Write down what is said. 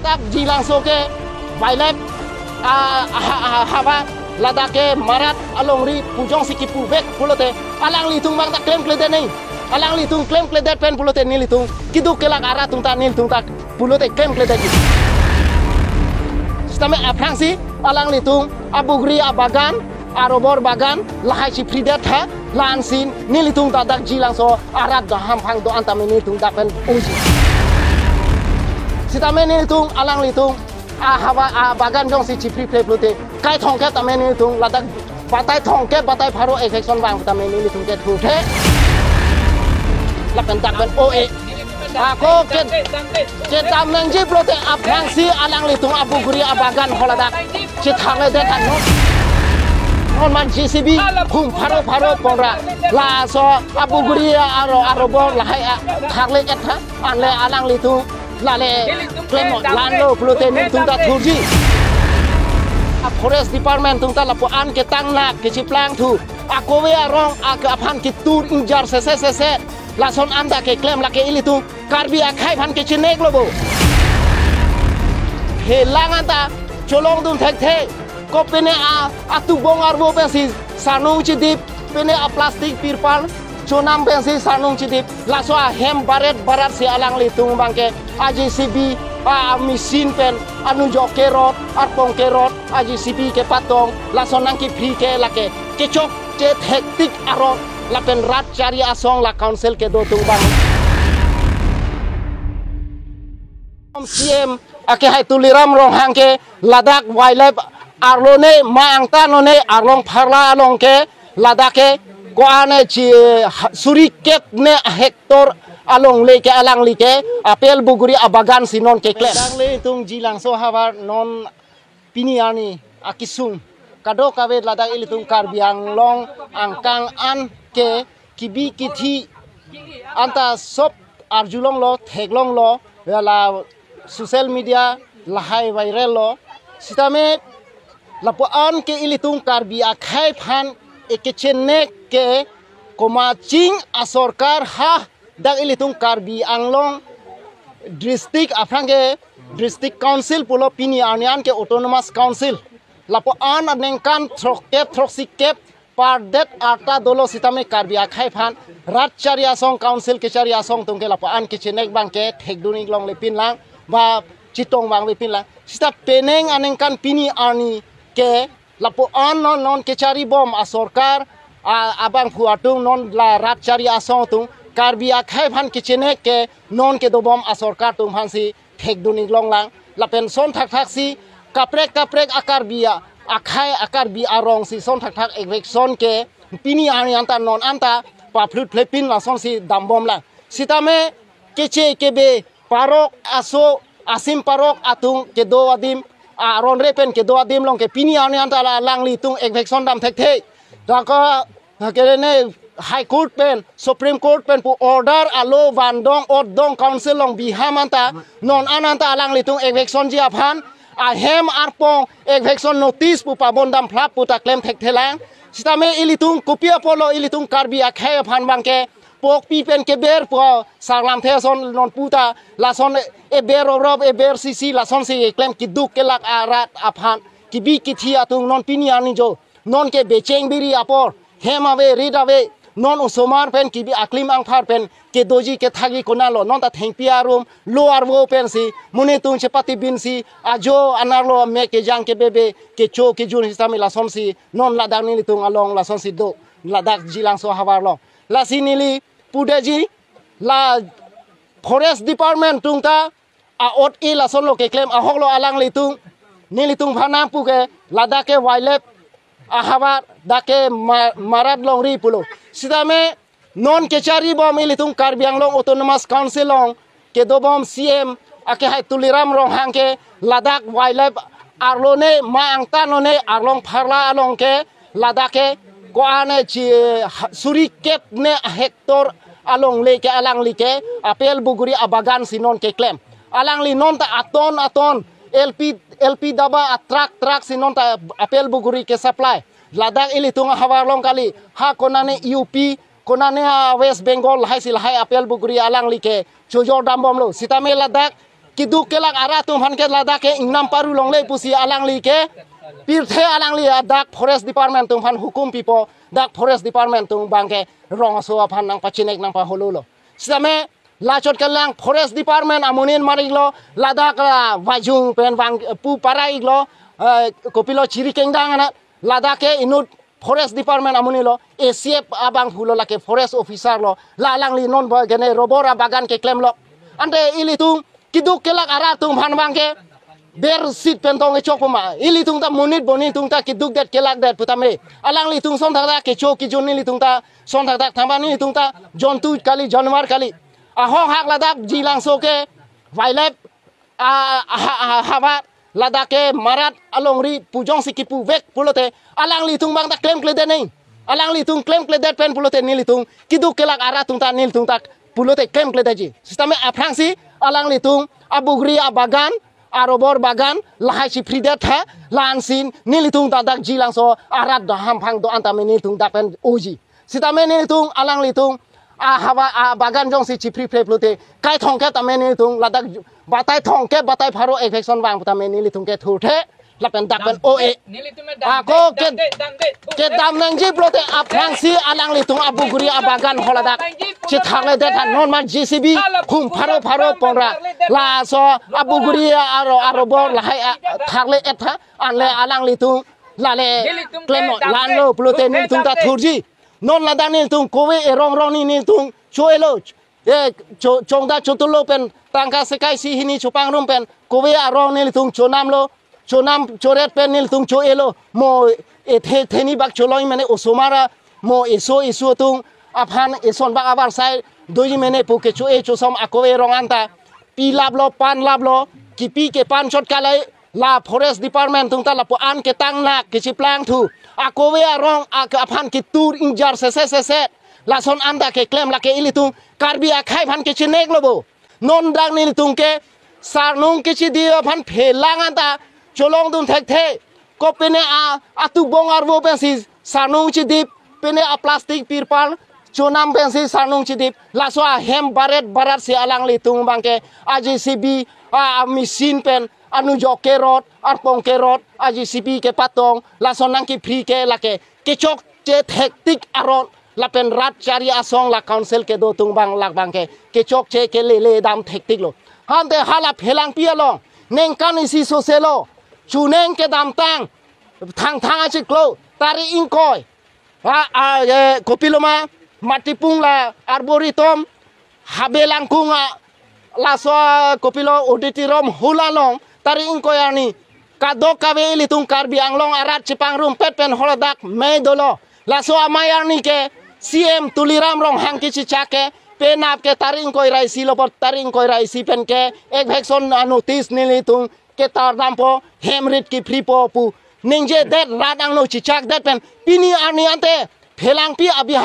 Tak jilang soke Bailep haba ladake marat alongri pujong sikipu bek pulote alang litung bang tak klaim klede nei alang litung klaim klede pen pulote ni litung kidu kelak ara tung ta nil tung tak pulote klaim klede ki stame aprangsi alang litung abugri abagan arobor bagan lahai si pridat ha lansin ni litung dadak jilang so arat daham phang do antame ni litung tak pen uji sitame ni litung alang litung hawa bagan jong si cipri play plute kai thong ke tame ni tung ladak batai thong ke batai pharo infection bang tame ni tung ke thute la pen tak pen oe ako ke tam nang ji plute aprang si alang litung abu guri abagan holadak ci thang le de tan non man GCB hum pharo ponra la so abu guri arobor la hai thang le et ha anle alang litung lale klem lando protein tungta thuji forest department tungta lapo an ke tangnak ke ciplang thu akowe arong ak aphan ki tur injar se lason anda ke klem lake ilitu karbi akhai phan ke chinek lobo helang anta cholong dun thek the ko pene atu bong arbo pesi sanung chidip pene a plastic pirpal chonam pensi sanung chidip laso hem barat si alang litung bangke AJCB mesin pen anu jok kerot arpong kerot AJCB ke patong laso nang ki phi ke lake ke chok ke hektik aro la pen rat cari asong la council ke do tung bang CM ake hai tuliram rong hang ke ladak wildlife arlone ma angta none arlong pharla along ke ladake ko ane chi surikep ne hektor along leke alang like apel buguri abagan sinon ke kle dang le tung jilang so habar non piniani akisung kado kawe ladak ilitung karbiang long angkang an ke kibi kithi anta sop arjulong lo theglong lo la social media lahai viral lo sitame lapo an ke ilitung karbi akhai phan ekechene ke komaching asorkar ha dak ilitung karbi anglong district afrange district council pulo pini anian ke autonomous council lapo an nengkan throsikep pardet arta dolo sitame karbi akhai phan rat charia song council ke charia song tungke lapo an kichenek bangke thekduni long le pinlang ba chitong bang le pinlang sita peneng anengkan pini ani ke lapo an non ke chari bom asorkar abang phuatung non la rat chari asong tung karbi akhai phan kichene ke non ke do bom asorkar tung phansi thekduni longlang la pension thak si kaprek akar bia akhai akar bi arong si son thak election ke pini ani anta non anta pa phlut phlepin la son si dambom la sitame keche kebe parok aso asim parok atung ke do adim aron repen ke do adim long ke pini ani anta la lang litung election dam thek the daka kerene high court pen supreme court pen pu order alo vandong odong council long bihamanta non ananta alang litung election ji aphan a hem arpong election notice pu pabondam phlap pu ta claim thek thelang sitame ilitung kopia polo ilitung karbi akhai aphan bangke pok pi pen ke ber po sarlam the son non puta la son e ber rob e ber sisi la son si claim kiduk kelak arat aphan kibi kithi atung non pini ani jo non ke becheng biri apor hem ave rid ave non usomar pen kibi aklim ang phar pen ke doji ke thagi konalo non ta thengpia room lo arwo pen si mune tung chepati bin si ajo anarlo me ke jang ke bebe ke cho ke jun hisami la som si non la dang ni tung along la som si do la dak jilang so hawar lo la sinili pudeji la forest department tung ta a ot i la son lo ke claim a hoklo alang litung ni litung phana pu ke ladake wildlife ahabar dake marat longri pulo sidame non kechari bom ilitung karbiang long autonomous council long ke dobom CM ake hai tuliram rong hangke ladak wildlife arlone ma angta none arlong pharla along ke ladake ko ane chi surikep ne hektor along leke alang like apel buguri abagan sinon ke claim alang li non ta aton LP daba atrak sinon ta apel buguri ke supply ladak ilitung hawar long kali ha konane UP konane West Bengal hai sil hai apel buguri alang like chojor dambom lo sitame ladak kiduk kelak ara tum han ke Ladakh ke ingnam paru longle pusi alang li ke pirthe alang li dak forest department tum han hukum pipo dak forest department tum bangke rong so phan nang pachinek nang pa holulo same lachot kelang forest department amunin mariglo Ladakh la wajung pen bang pu para iglo kopilo chiri kendang ana Ladakh ke inut forest department amunilo esiep abang hulo lake forest officer lo lalang li non ba gene robora bagan ke claim lo ante ili tung kiduk kelak ara tung phan bangke ber sit pentong e chok ma ili tung ta munit boni tung ta kiduk det kelak det putame alang li tung son thak ke chok ki jonni li tung ta son thak thambani tung ta jontu kali janwar kali ahong hak Ladakh jilang soke wildlife haba Ladakh ke marat alongri pujong sikipu vek pulote alang li tung bang ta claim klede nei alang li tung claim klede pen pulote ni li tung kiduk kelak ara tung ta nil tung ta pulote claim klede ji sisteme aprangsi alang li tung abugri abagan arobor bagan lahai si fridet ha lansin ni li tung ta dak jilang so arat da hampang do antame ni tung ta pen oji sisteme ni tung alang li tung hawa bagan jong si chipri pulote kai thong ke tame ni tung Ladakh batai thong ke batai pharo infection bang tame ni li tung ke thurthe lapen dakpen oe ako ke dam nang ji prote aprang si alang li tung abuguri abagan holadak chi thangle det non man JCB khum pharo pongra la so abuguri arobor la hai thangle etha anle alang li tung la le klemo lan lo prote ni tung ta thurji non Ladakh ni tung kowe rong ni tung choelo chongda chotulo pen tangka sekai si hini chupang rum pen kowe arong ni tung chonam choret pen nil tung choelo mo theni bak choloi mane osomara mo eso tung aphan eson bak abar sai doi mene puke choe chosom akowe ronganta pi lablo pan lablo kipi ke pan chot kalai la forest department tung ta la po an ke tang nak ke chiplang thu akowe arong aphan ki tur injar se la son anda ke claim la ke ilitung karbi akhai phan ke chinek lobo non dang ni tung ke sarnung ke chi dia phan phelang anta cholong dun thek the ko pene atu bongar bo pensi sarnung chi dip pene plastic pirpal chonam pensi sarnung chi dip la so hem barat si alang li tung bangke AJCB mesin pen anu joke rot arpong ke rot AJCB ke patong la sonang ki free ke la ke chok che hektik arot lapen rat cari asong la council ke do tung bang lak bang ke chok che ke le dam hektik lo hante hala phelang pia long neng kan isi soselo chuneng ke dam tang achik klo tari ingkoi kopiloma matipung la arboretum habelangkung la so kopilo auditorium hulalong tari ingkoi ani kadok kabe litung karbi anglong arat cipang rum pet pen holadak me dolo la so amayarni ke CM tuliram rong hangki chichake penap ke taring koi raisi lopot taring koi raisi pen ke ek vekson notice nili tung ke tar dampo hemrit ki fripo pu ningje det radang no chichak det pen pini ani ante phelang pi abi